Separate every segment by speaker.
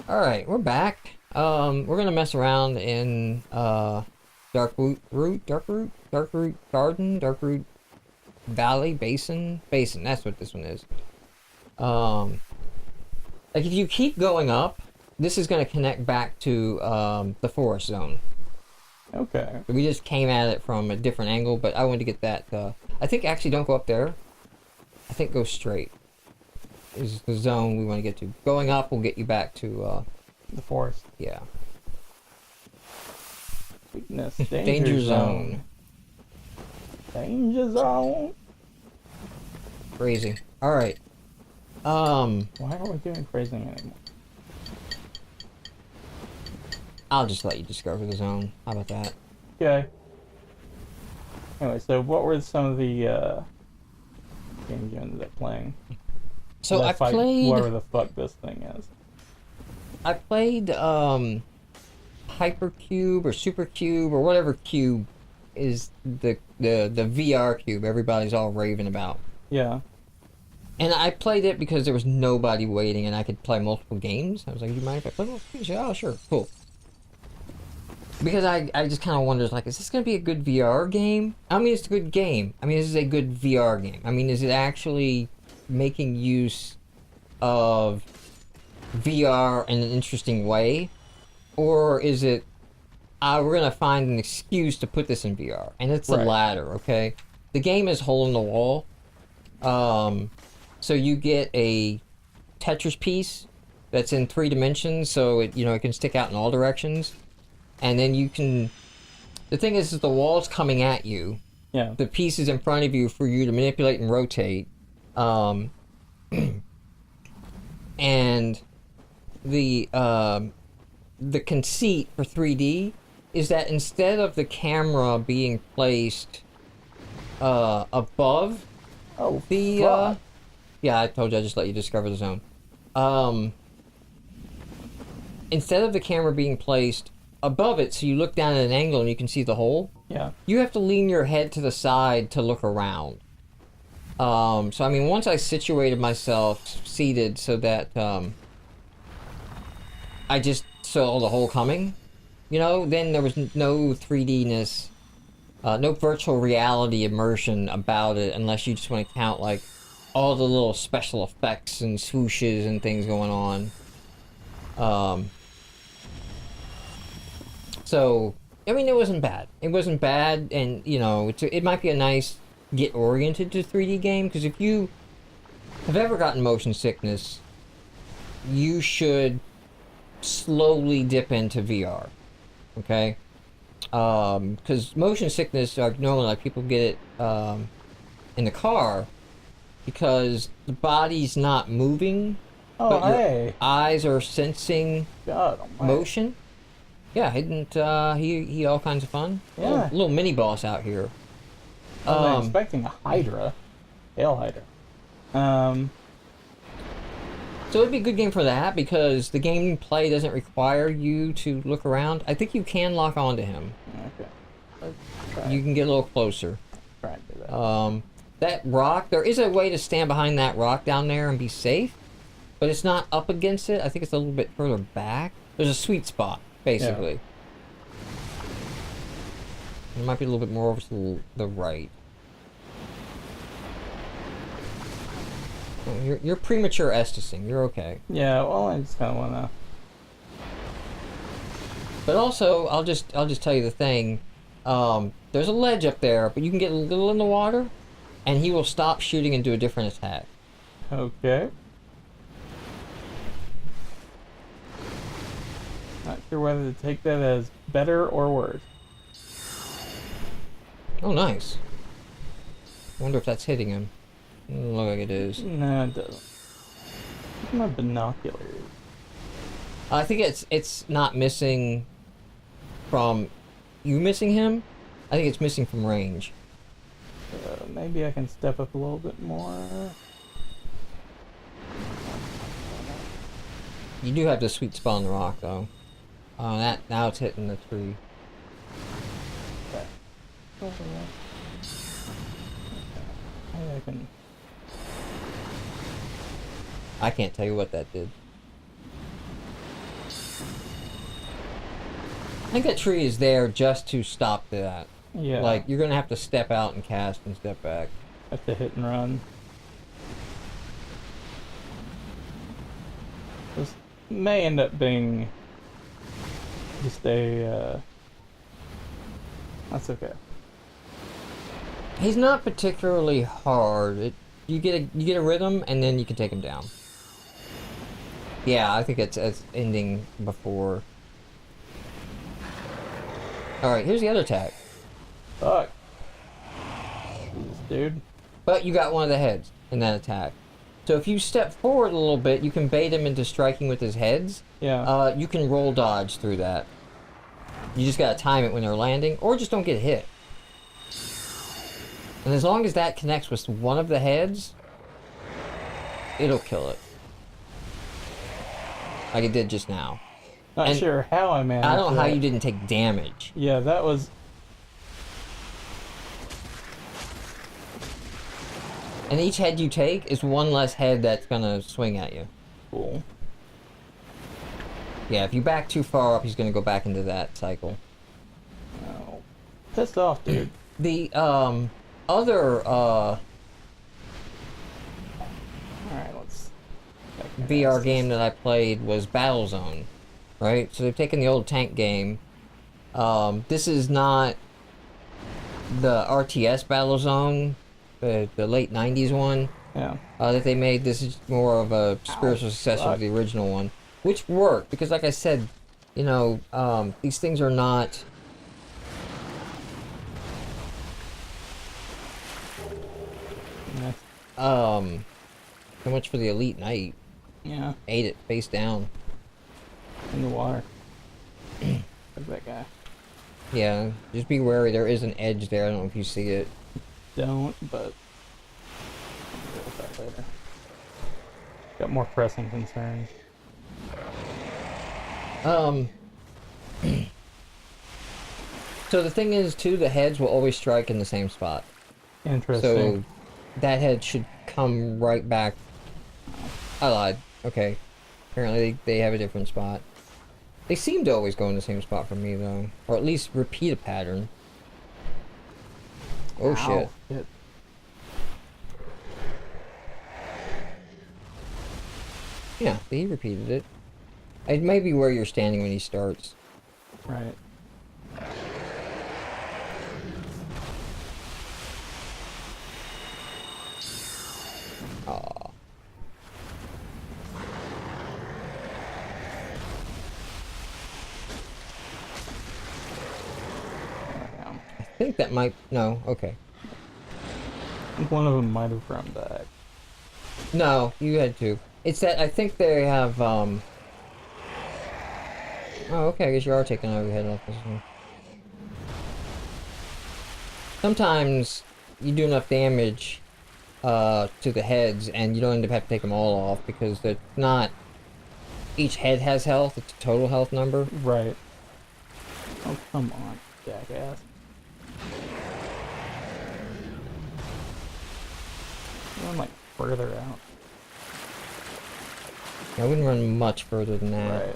Speaker 1: Alright, we're back. We're gonna mess around in Dark Root Garden, Dark Root Valley, Basin, that's what this one is. Like if you keep going up, this is gonna connect back to the forest zone.
Speaker 2: Okay.
Speaker 1: We just came at it from a different angle, but I wanted to get that, I think actually don't go up there. I think go straight. Is the zone we want to get to. Going up will get you back to,
Speaker 2: the forest.
Speaker 1: yeah.
Speaker 2: Weakness.
Speaker 1: Danger zone.
Speaker 2: Danger zone.
Speaker 1: Crazy. Alright.
Speaker 2: Why aren't we doing phrasing anymore?
Speaker 1: I'll just let you discover the zone. How about that?
Speaker 2: Okay. Anyway, so what were some of the games you ended up playing?
Speaker 1: So I played...
Speaker 2: whatever the fuck this thing is.
Speaker 1: I played, Hypercube or Supercube or whatever cube is the VR cube everybody's all raving about.
Speaker 2: Yeah.
Speaker 1: And I played it because there was nobody waiting and I could play multiple games. I was like, you mind if I play multiple games? Oh, sure, cool. Because I just kind of wondered, like, is this going to be a good VR game? I mean, it's a good game. I mean, this is a good VR game. I mean, is it actually making use of VR in an interesting way? Or is it, we're going to find an excuse to put this in VR? And it's the latter, okay? The game is hole in the wall. So you get a Tetris piece that's in 3 dimensions, so it, it can stick out in all directions. And then you can... The thing is the wall's coming at you.
Speaker 2: Yeah.
Speaker 1: The piece is in front of you for you to manipulate and rotate. And the conceit for 3D is that instead of the camera being placed above the... yeah, I told you I just let you discover the zone. Instead of the camera being placed above it, so you look down at an angle and you can see the hole.
Speaker 2: Yeah.
Speaker 1: You have to lean your head to the side to look around. So I mean, once I situated myself seated so that I just saw the hole coming, then there was no 3D-ness, no virtual reality immersion about it, unless you just want to count like all the little special effects and swooshes and things going on. So, I mean, it wasn't bad. It wasn't bad, and, it might be a nice get-oriented to 3D game, because if you have ever gotten motion sickness, you should slowly dip into VR, okay? Because motion sickness, normally, like, people get it in the car, because the body's not moving, but your eyes are sensing motion. Yeah, he had all kinds of fun.
Speaker 2: Yeah.
Speaker 1: Little mini boss out here.
Speaker 2: I was expecting a Hydra. Hail Hydra.
Speaker 1: So it'd be a good game for that, because the gameplay doesn't require you to look around. I think you can lock onto him.
Speaker 2: Okay.
Speaker 1: You can get a little closer.
Speaker 2: Try and do that.
Speaker 1: That rock, there is a way to stand behind that rock down there and be safe, but it's not up against it. I think it's a little bit further back. There's a sweet spot, basically. Yeah. It might be a little bit more over to the right. Oh, you're premature estusing. You're okay.
Speaker 2: Yeah, well, I just kind of want to...
Speaker 1: But also, I'll just tell you the thing. There's a ledge up there, but you can get a little in the water, and he will stop shooting and do a different attack.
Speaker 2: Okay. Not sure whether to take that as better or worse.
Speaker 1: Oh, nice. Wonder if that's hitting him. Doesn't look like it is.
Speaker 2: No, it doesn't. Look at my binoculars.
Speaker 1: I think it's not missing from you missing him. I think it's missing from range.
Speaker 2: Maybe I can step up a little bit more.
Speaker 1: You do have the sweet spot on the rock, though. Now it's hitting the tree.
Speaker 2: Okay. Maybe I can...
Speaker 1: I can't tell you what that did. think that tree is there just to stop that.
Speaker 2: Yeah.
Speaker 1: Like, you're gonna have to step out and cast and step back.
Speaker 2: Have to hit and run. This may end up being just a, that's okay.
Speaker 1: He's not particularly hard. You get a rhythm, and then you can take him down. Yeah, I think it's ending before. Alright, here's the other attack.
Speaker 2: Fuck. Jesus, dude.
Speaker 1: But you got one of the heads in that attack. So if you step forward a little bit, you can bait him into striking with his heads.
Speaker 2: Yeah.
Speaker 1: You can roll dodge through that. You just gotta time it when they're landing, or just don't get hit. And as long as that connects with one of the heads, it'll kill it. Like it did just now.
Speaker 2: Not
Speaker 1: And
Speaker 2: sure how I managed
Speaker 1: I don't know how
Speaker 2: that.
Speaker 1: you didn't take damage.
Speaker 2: Yeah, that was...
Speaker 1: And each head you take is one less head that's gonna swing at you.
Speaker 2: cool.
Speaker 1: Yeah, if you back too far up, he's gonna go back into that cycle.
Speaker 2: Oh. Pissed off, dude.
Speaker 1: The, other,
Speaker 2: Alright, let's...
Speaker 1: VR game that I played was Battlezone, right? So they've taken the old tank game. This is not the RTS Battlezone, the late 90s one
Speaker 2: Yeah.
Speaker 1: that they made. This is more of a spiritual successor
Speaker 2: fuck.
Speaker 1: of the original one, which worked because, like I said, you know, these things are not...
Speaker 2: Yeah.
Speaker 1: So much for the Elite Knight.
Speaker 2: Yeah.
Speaker 1: Ate it face down.
Speaker 2: In the water. Look at that guy.
Speaker 1: Yeah, just be wary. There is an edge there. I don't know if you see it.
Speaker 2: Don't, but... I'll deal with that later. Got more pressing concerns.
Speaker 1: So the thing is, too, the heads will always strike in the same spot.
Speaker 2: Interesting.
Speaker 1: So that head should come right back. I lied. Okay. Apparently they have a different spot. They seem to always go in the same spot for me, though. Or at least repeat a pattern. Oh,
Speaker 2: Ow.
Speaker 1: shit.
Speaker 2: Shit.
Speaker 1: Yeah, he repeated it. It may be where you're standing when he starts.
Speaker 2: Right.
Speaker 1: Aw.
Speaker 2: Down.
Speaker 1: I think that might... No, okay.
Speaker 2: I think one of them might have run back.
Speaker 1: No, you had to. It's that I think they have, Oh, okay, I guess you are taking out your head off this one. Sometimes you do enough damage to the heads and you don't end up having to take them all off because they're not... Each head has health, it's a total health number.
Speaker 2: Right. Oh, come on, jackass. I'm like further out.
Speaker 1: I wouldn't run much further than that.
Speaker 2: Right.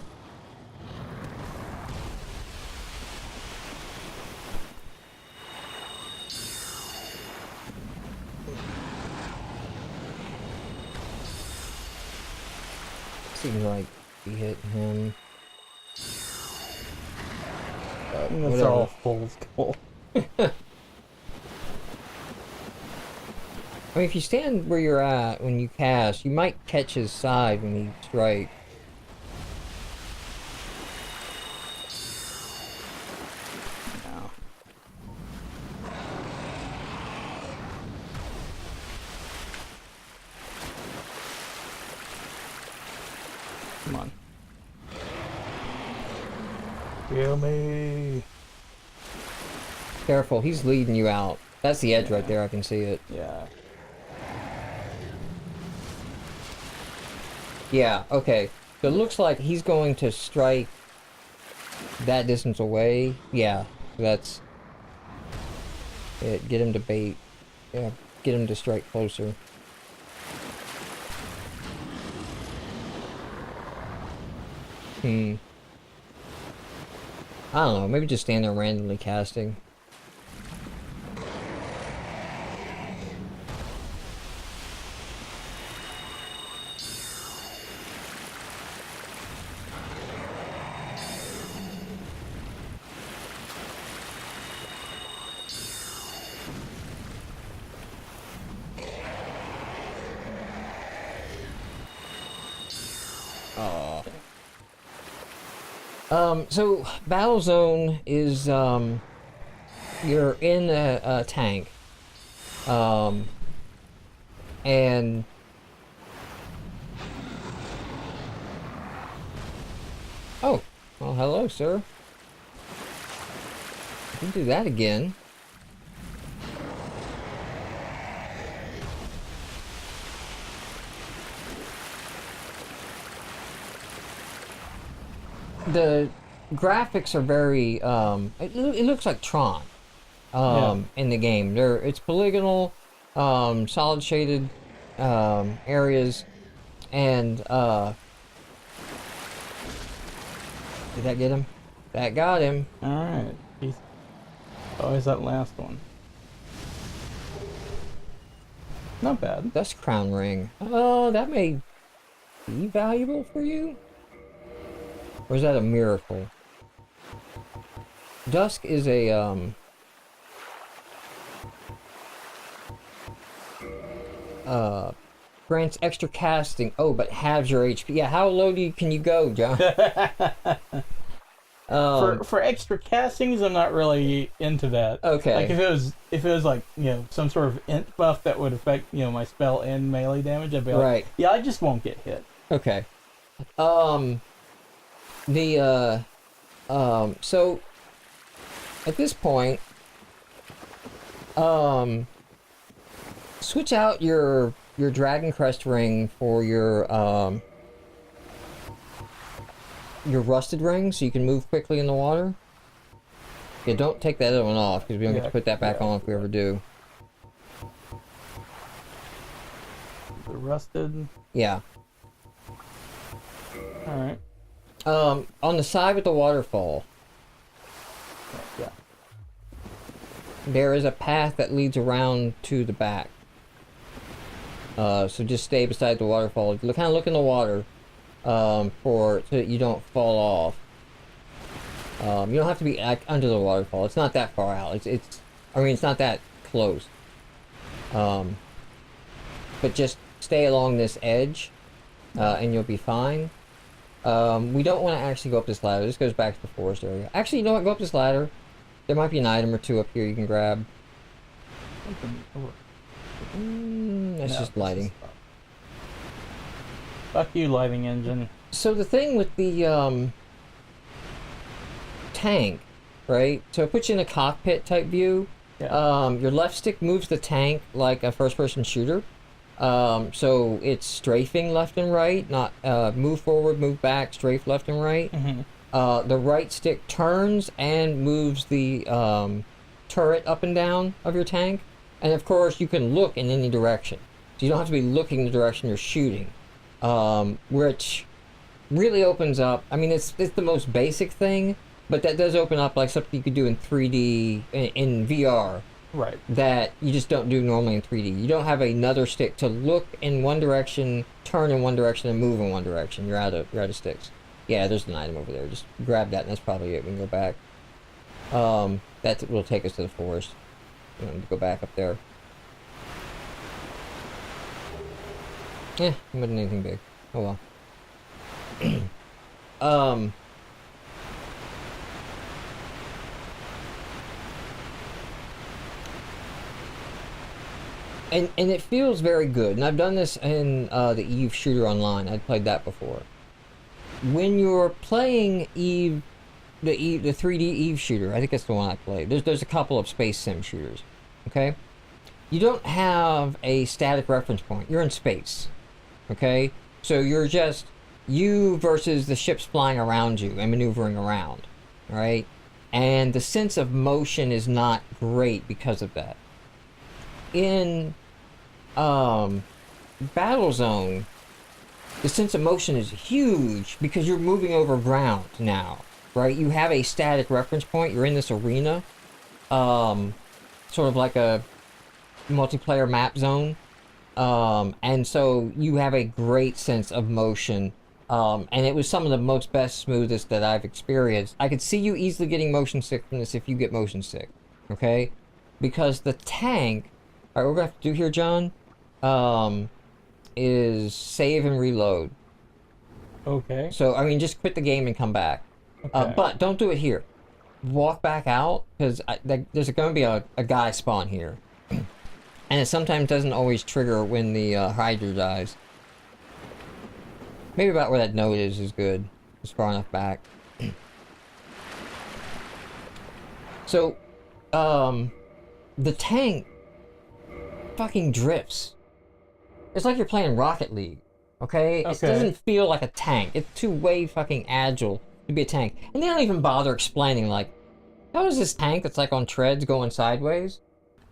Speaker 1: Seems like we hit him.
Speaker 2: That's
Speaker 1: Whatever.
Speaker 2: all full skull.
Speaker 1: I mean, if you stand where you're at when you cast, you might catch his side when he strikes.
Speaker 2: No. Come on. Kill me.
Speaker 1: Careful, he's leading you out. That's the edge right there, I can see it.
Speaker 2: Yeah.
Speaker 1: Yeah, okay. So it looks like he's going to strike that distance away. Yeah, that's it. Get him to bait. Yeah, get him to strike closer. I don't know, maybe just stand there randomly casting. Oh. So battle zone is you're in a tank, and oh, well, hello, sir. You can do that again. The graphics are very it looks like Tron in the game. It's polygonal, solid shaded areas, and did that get him? That got him.
Speaker 2: Alright. Oh, is that last one? Not bad.
Speaker 1: Dust crown ring. Oh, that may be valuable for you. Or is that a miracle? Dusk is a grants extra casting. Oh, but halves your HP. Yeah, how low can you go, John?
Speaker 2: For extra castings, I'm not really into that.
Speaker 1: Okay.
Speaker 2: Like if it was like, you know, some sort of int buff that would affect, you know, my spell and melee damage, I'd be like,
Speaker 1: Right.
Speaker 2: yeah, I just won't get hit.
Speaker 1: Okay. So at this point, switch out your Dragon Crest ring for your rusted ring so you can move quickly in the water. Yeah, don't take that other one off because we don't get to put that back on if we ever do.
Speaker 2: The rusted.
Speaker 1: Yeah.
Speaker 2: Alright.
Speaker 1: On the side with the waterfall,
Speaker 2: Yeah.
Speaker 1: there is a path that leads around to the back. So just stay beside the waterfall. Kind of look in the water so that you don't fall off. You don't have to be like under the waterfall. It's not that far out. It's not that close. But just stay along this edge, and you'll be fine. We don't want to actually go up this ladder. This goes back to the forest area. Actually, you know what? Go up this ladder. There might be an item or two up here you can grab. That's just lighting.
Speaker 2: Fuck you, lighting engine.
Speaker 1: So the thing with the tank, right? So it puts you in a cockpit type view.
Speaker 2: Yeah.
Speaker 1: Your left stick moves the tank like a first-person shooter. So it's strafing left and right, not move forward, move back, strafe left and right.
Speaker 2: Mm-hmm.
Speaker 1: The right stick turns and moves the turret up and down of your tank. And of course, you can look in any direction. So you don't have to be looking in the direction you're shooting. Which really opens up, I mean, it's the most basic thing, but that does open up like something you could do in 3D, in VR.
Speaker 2: Right.
Speaker 1: That you just don't do normally in 3D. You don't have another stick to look in one direction, turn in one direction, and move in one direction. You're out of sticks. Yeah, there's an item over there. Just grab that, and that's probably it. We can go back. That will take us to the forest. We don't need to go back up there. Yeah, wasn't anything big. Oh well. And it feels very good. And I've done this in the Eve shooter online. I'd played that before. When you're playing Eve, the 3D Eve shooter, I think that's the one I played. There's a couple of space sim shooters. Okay? You don't have a static reference point. You're in space. Okay? So you're just you versus the ships flying around you and maneuvering around. Right? And the sense of motion is not great because of that. In Battle Zone, the sense of motion is huge because you're moving over ground now. right? You have a static reference point. You're in this arena, sort of like a multiplayer map zone. And so you have a great sense of motion. And it was some of the most best, smoothest that I've experienced. I could see you easily getting motion sickness if you get motion sick, okay? Because the tank, all right, what we're gonna have to do here, John, is save and reload.
Speaker 2: Okay.
Speaker 1: So, I mean, just quit the game and come back.
Speaker 2: Okay.
Speaker 1: But don't do it here. Walk back out, because there's going to be a guy spawn here. And it sometimes doesn't always trigger when the Hydra dies. Maybe about where that note is good. It's far enough back. So, the tank fucking drifts. It's like you're playing Rocket League, okay? It doesn't feel like a tank. It's too way fucking agile to be a tank. And they don't even bother explaining, like, how is this tank that's like on treads going sideways?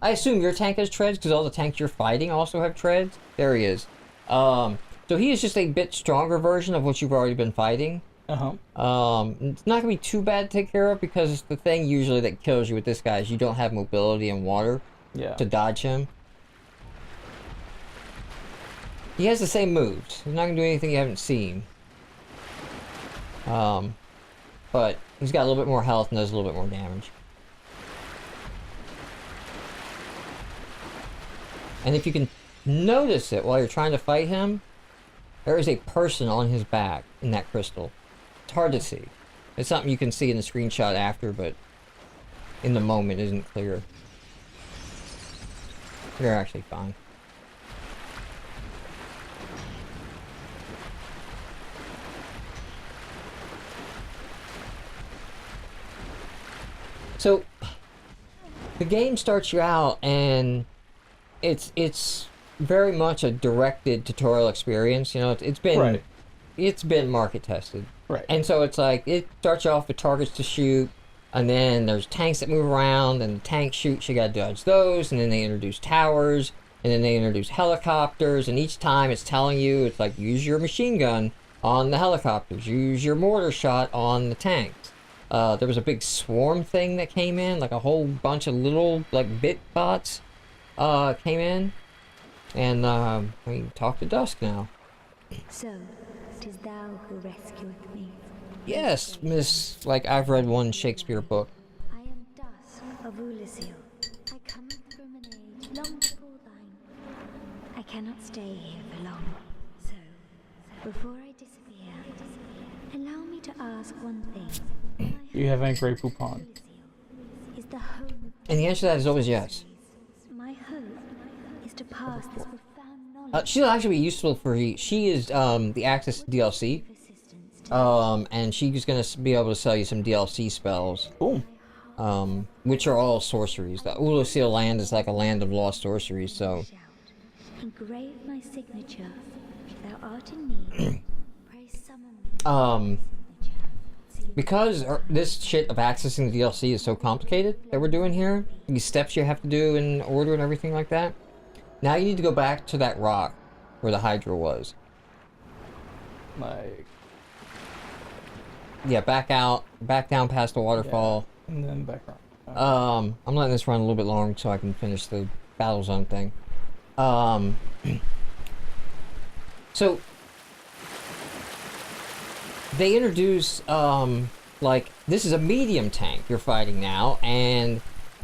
Speaker 1: I assume your tank has treads because all the tanks you're fighting also have treads. There he is. So he is just a bit stronger version of what you've already been fighting. It's not gonna be too bad to take care of because the thing usually that kills you with this guy is you don't have mobility in water to dodge him. He has the same moves. He's not gonna do anything you haven't seen. But he's got a little bit more health and does a little bit more damage. And if you can notice it while you're trying to fight him, there is a person on his back in that crystal. It's hard to see. It's something you can see in the screenshot after, but in the moment isn't clear. You're actually fine. So, the game starts you out, and it's very much a directed tutorial experience. You know, it's been market tested,
Speaker 2: right?
Speaker 1: And so it's like it starts you off with targets to shoot, and then there's tanks that move around, and the tank shoots. You gotta dodge those, and then they introduce towers, and then they introduce helicopters, and each time it's telling you, it's like use your machine gun on the helicopters, use your mortar shot on the tanks. There was a big swarm thing that came in, like a whole bunch of little, like, bit bots, came in. And, we talk to Dusk now.
Speaker 3: So, 'tis thou who rescueth me.
Speaker 1: Yes, Miss, like, I've read one Shakespeare book.
Speaker 3: I am Dusk of Ulyssil. I come from an age long before thine. I cannot stay here for long. So, before I disappear, allow me to ask one thing.
Speaker 2: Do you have any Grey Poupon?
Speaker 3: Is the home
Speaker 1: And the answer to that is always yes.
Speaker 3: my hope is to pass this profound knowledge.
Speaker 1: She'll actually be useful for you. She is, the Access DLC. And she's gonna be able to sell you some DLC spells.
Speaker 2: Cool.
Speaker 1: Which are all sorceries. The Ulyssil land is like a land of lost sorceries, so...
Speaker 3: Engrave my signature. If thou art in need, pray summon me.
Speaker 1: Because this shit of accessing the DLC is so complicated that we're doing here, these steps you have to do in order and everything like that, now you need to go back to that rock where the Hydra was.
Speaker 2: Like...
Speaker 1: Yeah, back out, back down past the waterfall.
Speaker 2: Yeah, and then back around.
Speaker 1: I'm letting this run a little bit long so I can finish the battle zone thing. So... they introduce, like, this is a medium tank you're fighting now, and,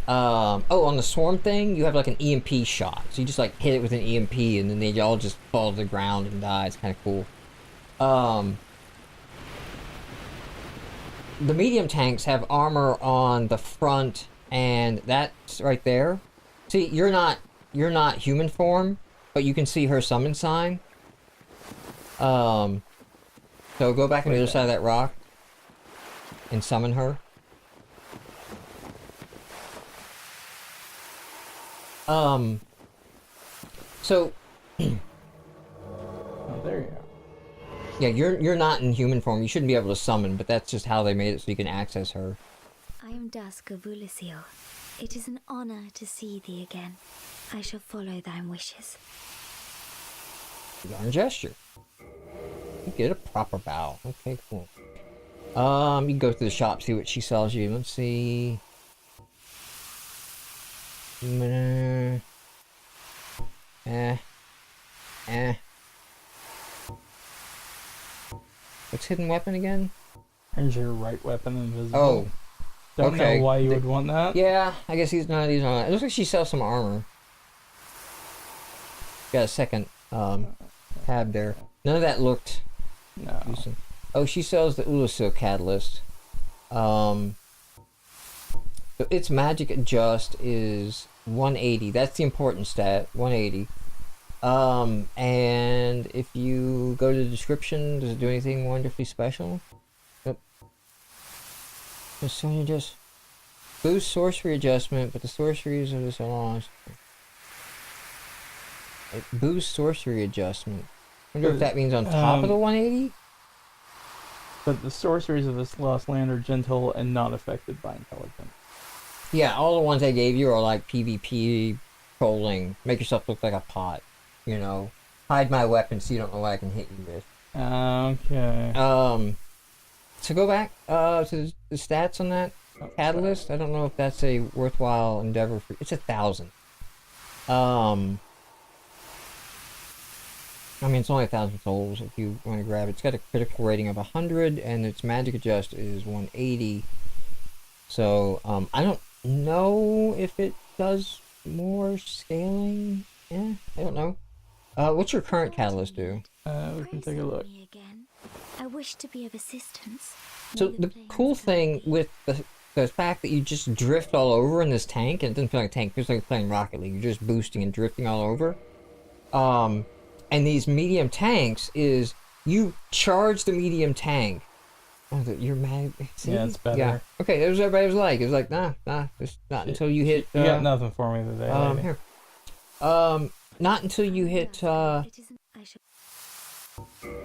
Speaker 1: oh, on the swarm thing, you have, like, an EMP shot. So you just, like, hit it with an EMP, and then they all just fall to the ground and die. It's kind of cool. The medium tanks have armor on the front, and that's right there. See, you're not human form, but you can see her summon sign. So go back on the other side of that rock and summon her. So
Speaker 2: Oh, there you go.
Speaker 1: yeah, you're not in human form. You shouldn't be able to summon, but that's just how they made it so you can access her.
Speaker 3: I am Dusk of Ulyssil. It is an honor to see thee again. I shall follow thine wishes.
Speaker 1: Yarn gesture. You get a proper bow. Okay, cool. You can go through the shop, see what she sells you. Let's see. What's hidden weapon again?
Speaker 2: Is your right weapon invisible?
Speaker 1: Oh,
Speaker 2: Don't
Speaker 1: okay.
Speaker 2: know why you would want that.
Speaker 1: yeah. I guess he's none of these on. It looks like she sells some armor. Got a second tab there. None of that looked
Speaker 2: No.
Speaker 1: decent. Oh, she sells the Ulasil catalyst. So its magic adjust is 180. That's the important stat. 180. And if you go to the description, does it do anything wonderfully special? Nope. So you just boost sorcery adjustment, but the sorceries are just lost. It boosts sorcery adjustment. Wonder if that means on top of the 180?
Speaker 2: But the sorceries of this lost land are gentle and not affected by intelligence.
Speaker 1: Yeah, all the ones I gave you are like PvP trolling. Make yourself look like a pot. You know, hide my weapon so you don't know what I can hit you with.
Speaker 2: Okay.
Speaker 1: So go back to the stats on that catalyst. I don't know if that's a worthwhile endeavor for. It's 1,000. I mean, it's only 1,000 souls if you want to grab it. It's got a critical rating of 100, and its magic adjust is 180. So I don't know if it does more scaling. Yeah, I don't know. What's your current catalyst do?
Speaker 2: We can take a look.
Speaker 3: I wish to be of assistance.
Speaker 1: So the cool thing with the fact that you just drift all over in this tank, and it doesn't feel like a tank, it feels like playing Rocket League. You're just boosting and drifting all over. And these medium tanks is you charge the medium tank. Oh, you're mad. See?
Speaker 2: Yeah, it's better.
Speaker 1: Yeah. Okay, that was what everybody was like. It was like, nah, it's not until you hit.
Speaker 2: You got nothing for me today. Lady.
Speaker 1: Here. Not until you hit.
Speaker 3: It isn't. I should.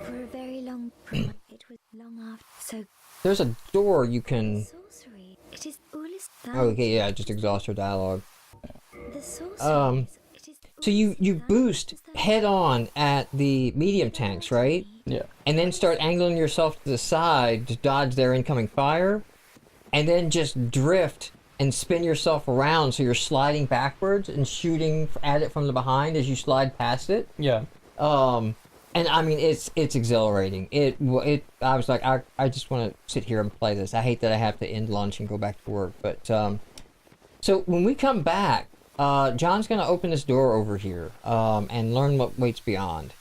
Speaker 3: For a very long. It was long after. So.
Speaker 1: There's a door you can.
Speaker 3: Sorcery. It is Ulis.
Speaker 1: Oh, okay, yeah, just exhaust your dialogue.
Speaker 3: The sorcery.
Speaker 1: So you boost head on at the medium tanks, right?
Speaker 2: Yeah.
Speaker 1: And then start angling yourself to the side to dodge their incoming fire, and then just drift and spin yourself around so you're sliding backwards and shooting at it from the behind as you slide past it.
Speaker 2: Yeah.
Speaker 1: And I mean it's exhilarating. I was like I just want to sit here and play this. I hate that I have to end lunch and go back to work, but so when we come back, John's gonna open this door over here and learn what waits beyond.